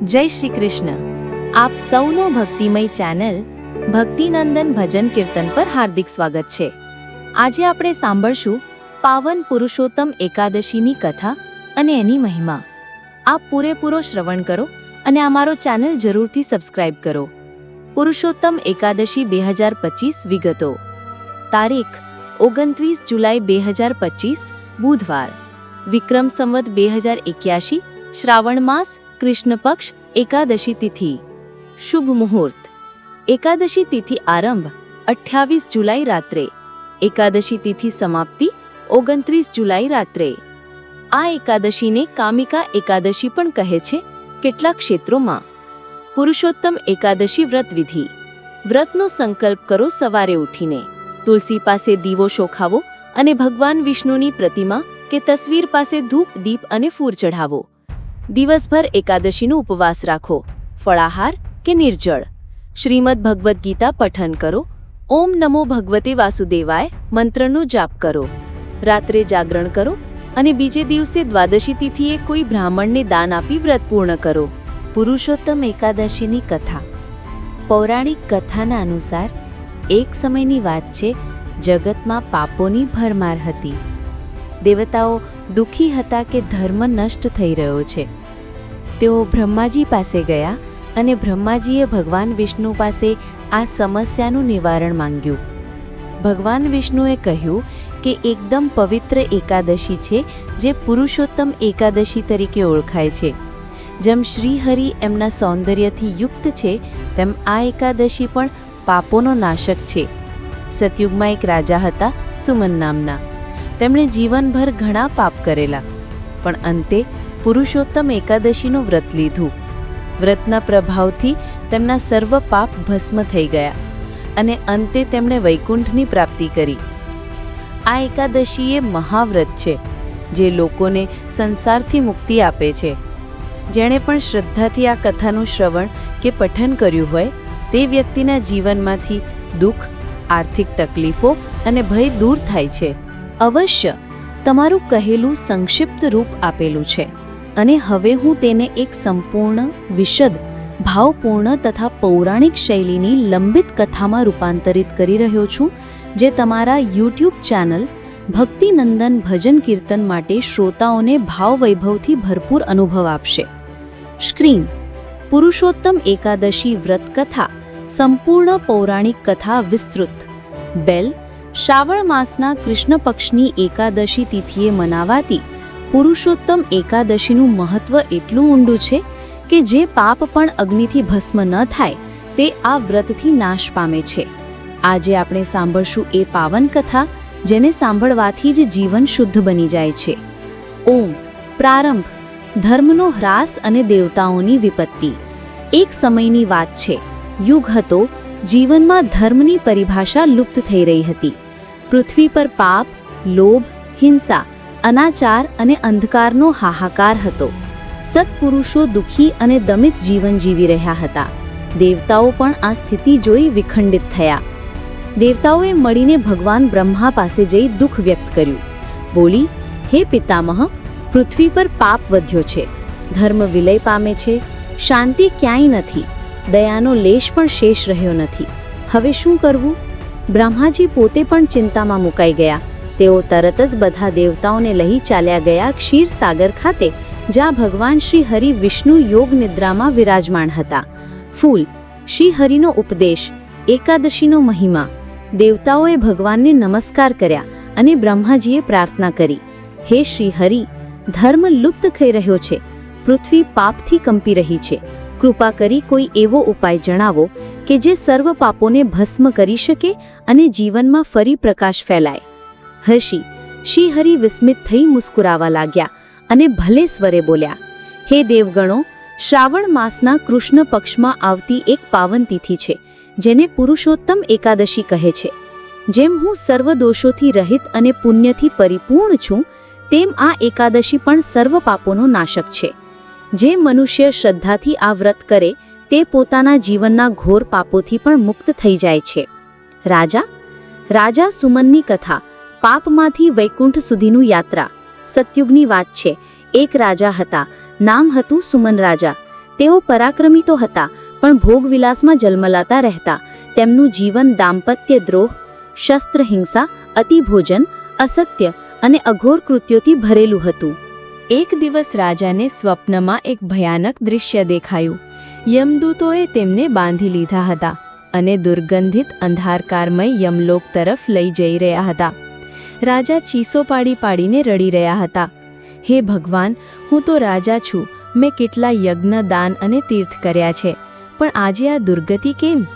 જય શ્રી કૃષ્ણ. આપ સૌનો ભક્તિમય ચેનલ ભક્તિનંદન ભજન કીર્તન પર હાર્દિક સ્વાગત છે. આજે આપણે સાંભળશું પાવન પુરુષોત્તમ એકાદશીની કથા અને એની મહિમા. આપ પૂરેપૂરો શ્રવણ કરો અને અમારો ચેનલ જરૂરથી સબસ્ક્રાઇબ કરો. પુરુષોત્તમ એકાદશી 2025 વિગતો. તારીખ 29 જુલાઈ 2025 બુધવાર. વિક્રમ સંવત 2081 શ્રાવણ માસ કૃષ્ણ પક્ષ એકાદશી તિથિ. શુભ મુહૂર્ત. એકાદશી તિથિ આરંભ 28 જુલાઈ રાત્રે. એકાદશી તિથિ સમાપ્તિ 29 જુલાઈ રાત્રે. આ એકાદશીને કામિકા એકાદશી પણ કહે છે કેટલાક ક્ષેત્રોમાં. પુરુષોત્તમ એકાદશી વ્રત વિધિ. વ્રતનો સંકલ્પ કરો સવારે ઉઠીને. તુલસી પાસે દીવો શોખાવો અને ભગવાન વિષ્ણુની પ્રતિમા કે તસવીર પાસે ધૂપ દીપ અને ફૂર ચઢાવો. દિવસભર એકાદશીનો ઉપવાસ રાખો. ફળાહાર કે નિર્જળ. શ્રીમદ ભગવદ્ ગીતા પઠન કરો. ઓમ નમો ભગવતે વાસુદેવાય મંત્રનો જાપ કરો. રાત્રે જાગરણ કરો અને બીજે દિવસે દ્વાદશી તિથિએ કોઈ બ્રાહ્મણને દાન આપી વ્રત પૂર્ણ કરો. પુરુષોત્તમ એકાદશીની કથા. પૌરાણિક કથાના અનુસાર એક સમયની વાત છે, જગતમાં પાપોની ભરમાર હતી. દેવતાઓ દુઃખી હતા કે ધર્મ નષ્ટ થઈ રહ્યો છે. તેઓ બ્રહ્માજી પાસે ગયા અને બ્રહ્માજીએ ભગવાન વિષ્ણુ પાસે આ સમસ્યાનું નિવારણ માંગ્યું. ભગવાન વિષ્ણુએ કહ્યું કે એકદમ પવિત્ર એકાદશી છે જે પુરુષોત્તમ એકાદશી તરીકે ઓળખાય છે. જેમ શ્રીહરિ એમના સૌંદર્યથી યુક્ત છે તેમ આ એકાદશી પણ પાપોનો નાશક છે. સતયુગમાં એક રાજા હતા સુમન નામના. તેમણે જીવનભર ઘણા પાપ કરેલા, પણ અંતે પુરુષોત્તમ એકાદશીનું વ્રત લીધું. વ્રતના પ્રભાવથી તેમના સર્વ પાપ ભસ્મ થઈ ગયા અને અંતે તેમણે વૈકુંઠની પ્રાપ્તિ કરી. આ એકાદશી એ મહાવ્રત છે જે લોકોને સંસારથી મુક્તિ આપે છે. જેણે પણ શ્રદ્ધાથી આ કથાનું શ્રવણ કે પઠન કર્યું હોય તે વ્યક્તિના જીવનમાંથી દુઃખ, આર્થિક તકલીફો અને ભય દૂર થાય છે. અવશ્ય તમારું કહેલું સંક્ષિપ્ત રૂપ આપેલું છે અને હવે હું તેને એક સંપૂર્ણ, વિશદ, ભાવપૂર્ણ તથા પૌરાણિક શૈલીની લંબિત કથામાં રૂપાંતરિત કરી રહ્યો છું, જે તમારા YouTube ચેનલ ભક્તિનંદન ભજન કીર્તન માટે શ્રોતાઓને ભાવવૈભવથી ભરપૂર અનુભવ આપશે. સ્ક્રીન. પુરુષોત્તમ એકાદશી વ્રત કથા. સંપૂર્ણ પૌરાણિક કથા વિસ્તૃત. બેલ. શ્રાવણ માસના કૃષ્ણ પક્ષની એકાદશી તિથિએ મનાવાતી પુરુષોત્તમ એકાદશીનું મહત્વ એટલું ઊંડું છે કે જે પાપ પણ અગ્નિથી ભસ્મ ન થાય તે આ વ્રતથી નાશ પામે છે. આજે આપણે સાંભળશું એ પાવન કથા જેને સાંભળવાથી જ જીવન શુદ્ધ બની જાય છે. ઓમ. પ્રારંભ. ધર્મનો હ્રાસ અને દેવતાઓની વિપત્તિ. એક સમયની વાત છે. યુગ હતો. જીવનમાં ધર્મની પરિભાષા લુપ્ત થઈ રહી હતી. પૃથ્વી પર પાપ, લોભ, હિંસા, અનાચાર અને અંધકારનો હાહાકાર હતો. સત્પુરુષો દુઃખી અને દમિત જીવન જીવી રહ્યા હતા. દેવતાઓ પણ આ સ્થિતિ જોઈ વિખંડિત થયા. દેવતાઓએ મળીને ભગવાન બ્રહ્મા પાસે જઈ દુઃખ વ્યક્ત કર્યું. બોલી, હે પિતામહ, પૃથ્વી પર પાપ વધ્યો છે, ધર્મ વિલય પામે છે, શાંતિ ક્યાંય નથી, દયાનો લેશ પણ શેષ રહ્યો નથી. હવે શું કરવું? બ્રહ્માજી પોતે પણ ચિંતામાં મુકાઈ ગયા. તેઓ તરત જ બધા દેવતાઓને લઈ ચાલ્યા ગયા ક્ષીરસાગર ખાતે, જ્યાં ભગવાન શ્રી હરિ વિષ્ણુ યોગ નિદ્રામાં વિરાજમાન હતા. ફૂલ. શ્રી હરિનો ઉપદેશ. એકાદશીનો મહિમા. દેવતાઓએ ભગવાનને નમસ્કાર કર્યા અને બ્રહ્માજીએ પ્રાર્થના કરી, હે શ્રી હરિ, ધર્મ લુપ્ત થઈ રહ્યો છે, પૃથ્વી પાપથી કંપી રહી છે. કૃપા કરી કોઈ એવો ઉપાય જણાવો કે જે સર્વ પાપોને ભસ્મ કરી શકે અને જીવનમાં ફરી પ્રકાશ ફેલાય. હસી. શ્રી હરિ વિસ્મિત થઈ મુસ્કુરાવા લાગ્યા અને ભલે સ્વરે બોલ્યા, હે દેવગણો, શ્રાવણ માસના કૃષ્ણ પક્ષમાં આવતી એક પાવન તિથિ છે જેને પુરુષોત્તમ એકાદશી કહે છે. જેમ હું સર્વ દોષોથી રહિત અને પુણ્યથી પરિપૂર્ણ છું, તેમ આ એકાદશી પણ સર્વ પાપોનો નાશક છે. જે મનુષ્ય શ્રદ્ધાથી આ વ્રત કરે તે પોતાના જીવનના ઘોર પાપોથી પણ મુક્ત થઈ જાય છે. રાજા. રાજા સુમનની કથા. પાપમાંથી વૈકુંઠ સુધીનું યાત્રા. સતયુગની વાત છે. એક રાજા હતા, નામ હતું સુમન રાજા. તેઓ પરાક્રમી તો હતા, પણ ભોગવિલાસમાં જલમલાતા રહેતા. તેમનું જીવન દાંપત્ય દ્રોહ, શસ્ત્ર હિંસા, અતિભોજન, અસત્ય અને અઘોર કૃત્યોથી ભરેલું હતું. એક દિવસ રાજાને સ્વપ્નમાં એક ભયાનક દૃશ્ય દેખાયું. યમદૂતોએ તેમને બાંધી લીધા હતા અને દુર્ગંધિત અંધારકારમય યમલોક તરફ લઈ જઈ રહ્યા હતા. રાજા ચીસો પાડી પાડીને રડી રહ્યા હતા. હે ભગવાન, હું તો રાજા છું. મેં કેટલા યજ્ઞ, દાન અને તીર્થ કર્યા છે, પણ આજે આ દુર્ગતિ કેમ?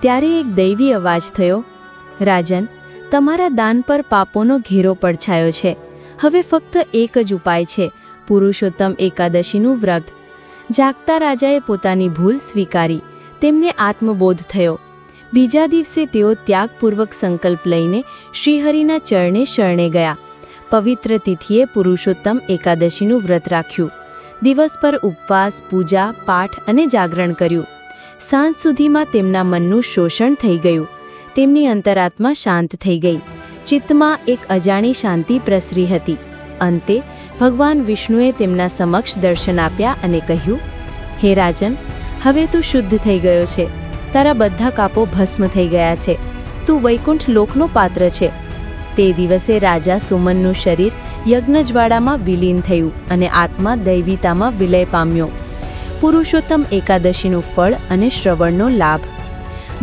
ત્યારે એક દૈવી અવાજ થયો, રાજન, તમારા દાન પર પાપોનો ઘેરો પડછાયો છે. હવે ફક્ત એક જ ઉપાય છે, પુરુષોત્તમ એકાદશીનું વ્રત. જાગતા રાજાએ પોતાની ભૂલ સ્વીકારી. તેમને આત્મબોધ થયો. બીજા દિવસે તેઓ ત્યાગપૂર્વક સંકલ્પ લઈને શ્રીહરિના ચરણે શરણે ગયા. પવિત્ર તિથિએ પુરુષોત્તમ એકાદશીનું વ્રત રાખ્યું. દિવસ પર ઉપવાસ, પૂજા, પાઠ અને જાગરણ કર્યું. સાંજ સુધીમાં તેમના મનનું શોષણ થઈ ગયું. તેમની અંતરાત્મા શાંત થઈ ગઈ. ચિત્તમાં એક અજાણી શાંતિ પ્રસરી હતી. અંતે ભગવાન વિષ્ણુએ તેમના સમક્ષ દર્શન આપ્યા અને કહ્યું, હે રાજન, હવે તું શુદ્ધ થઈ ગયો છે. તારા બધા કાપો ભસ્મ થઈ ગયા છે. તું વૈકુંઠ લોકનો પાત્ર છે. તે દિવસે રાજા સુમનનું શરીર યજ્ઞજ્વાળામાં વિલીન થયું અને આત્મા દૈવીતામાં વિલય પામ્યો. પુરુષોત્તમ એકાદશીનું ફળ અને શ્રવણનો લાભ.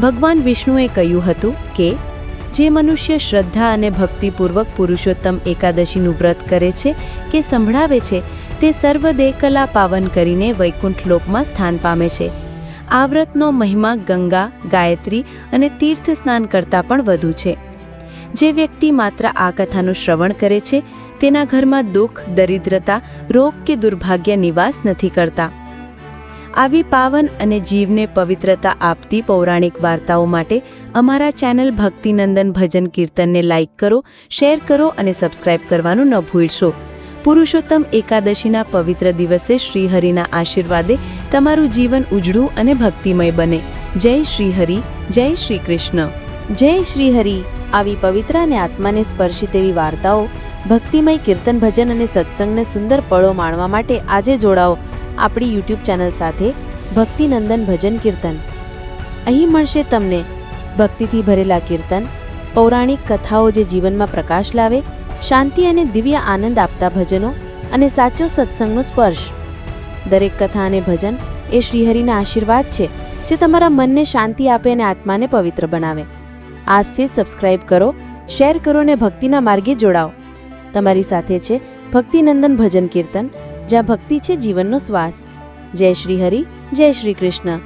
ભગવાન વિષ્ણુએ કહ્યું હતું કે જે મનુષ્ય શ્રદ્ધા અને ભક્તિપૂર્વક પુરુષોત્તમ એકાદશીનું વ્રત કરે છે કે સંભળાવે છે, તે સર્વ દેહકલા પાવન કરીને વૈકુંઠ લોકમાં સ્થાન પામે છે. આ વ્રતનો મહિમા ગંગા, ગાયત્રી અને તીર્થ સ્નાન કરતાં પણ વધુ છે. જે વ્યક્તિ માત્ર આ કથાનું શ્રવણ કરે છે, તેના ઘરમાં દુઃખ, દરિદ્રતા, રોગ કે દુર્ભાગ્ય નિવાસ નથી કરતા. આવી પાવન અને જીવને પવિત્રતા આપતી પૌરાણિક વાર્તાઓ માટે અમારા ચેનલ ભક્તિનંદન ભજન કીર્તનને લાઇક કરો, શેર કરો અને સબસ્ક્રાઇબ કરવાનું ન ભૂલશો. પુરુષોત્તમ એકાદશીના પવિત્ર દિવસે શ્રીહરિના આશીર્વાદે તમારું જીવન ઉજળું અને ભક્તિમય બને. જય શ્રીહરિ, જય શ્રી કૃષ્ણ. જય શ્રીહરિ. આવી પવિત્ર અને આત્માને સ્પર્શી તેવી વાર્તાઓ, ભક્તિમય કીર્તન, ભજન અને સત્સંગને સુંદર પળો માણવા માટે આજે જોડાઓ આપણી યુટ્યુબ ચેનલ સાથે, ભક્તિનંદન ભજન કીર્તન. અહીં મળશે તમને ભક્તિથી ભરેલા કીર્તન, પૌરાણિક કથાઓ જે જીવનમાં પ્રકાશ લાવે, શાંતિ અને દિવ્ય આનંદ આપતા ભજનો અને સાચો સત્સંગનો સ્પર્શ. દરેક કથા અને ભજન એ શ્રીહરિના આશીર્વાદ છે, જે તમારા મનને શાંતિ આપે અને આત્માને પવિત્ર બનાવે. આજથી જ સબસ્ક્રાઇબ કરો, શેર કરો અને ભક્તિના માર્ગે જોડાઓ. તમારી સાથે છે ભક્તિનંદન ભજન કીર્તન, જ્યાં ભક્તિ છે જીવનનો શ્વાસ. જય શ્રી હરિ, જય શ્રી કૃષ્ણ.